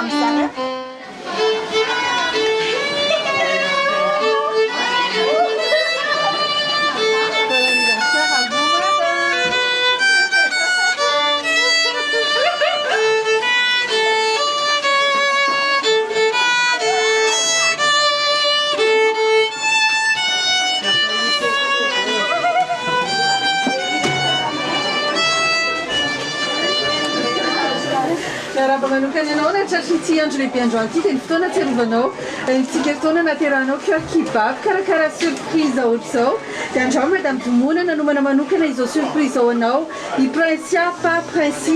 amin'izany raha manokana ianao na tratry ny tsy andro lehibe andro anty dia ny fotoana atsiarovanao nitsika fotoana nateranao cœur qui bat karakara surprise ohatra izao dia andreo madame Domona nanomana manokana izao surprise ao anao i Prinsia pa Princy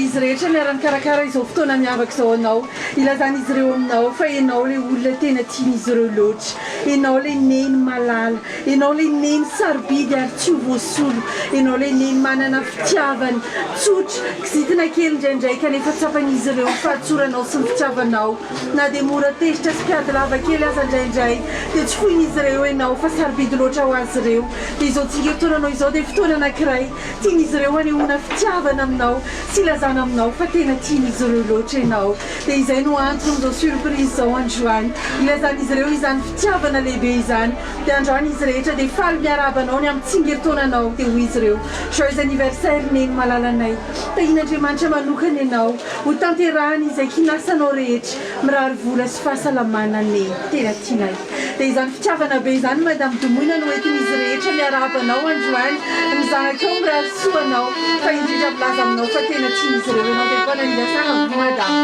izy rehetra miarany karakara izao fotoana miavaka izao anao ilazan'izy ireo aminao fa ianao ilay olona tena tian'izy ireo loatra ianao ilay neny malala ianao ilay neny sarobidy ary tsy ho voasolo ianao ilay neny manana fitiavany tsotra kizitina kely indraindray kanefa tsapan'izy ireo fahatsoranao sy ny fitiavanao na dia mora tezitra sy piady lava kely aza indraindray dia tsy foin'izy ireo ianao fa sarobidy loatra ho azy ireo dia izao tsingertonanao izao dia fotoana anankiray tian'izy ireo anehoana fitiavana aminao sy ilazana aminao fa tena tian'izy ireo loatra ianao dia izay no antony amin'izao surprise izao androany ilazan'izy ireo izany fitiavana lehibe izany dia androany izy rehetra dia faly miarabanao ny amin'ny tsingertonanao dia ho izy ireo joyeux anniversaire neny malalanay tahin'Andriamanitra manokana ianao ho tanterahany izay kinasanao rehetra mirary vola sy fahasalamana neny tena tianay dia izany fitiavana be izany madame Domoina no entin'izy rehetra miarabanao androany ny zanakao mirary soanao fa indrindra milaza aminao fa tena tian'izy ireo ianao dia bon anniversaire à vous madame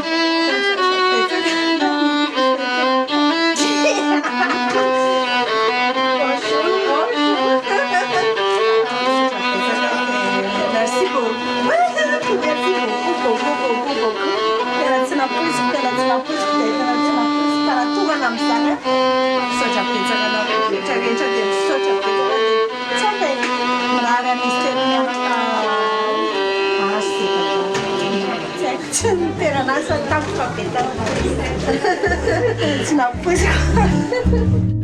merci beaucoup tena tsy naposiko karatongana amin'izany misaotra betsaka anao rehetrarehetra dia misaotra betsaka dia tsapay mirary an'izy tena miaraka asy tsy haiko tsy niterana asa tampoka be tao tsy naposiko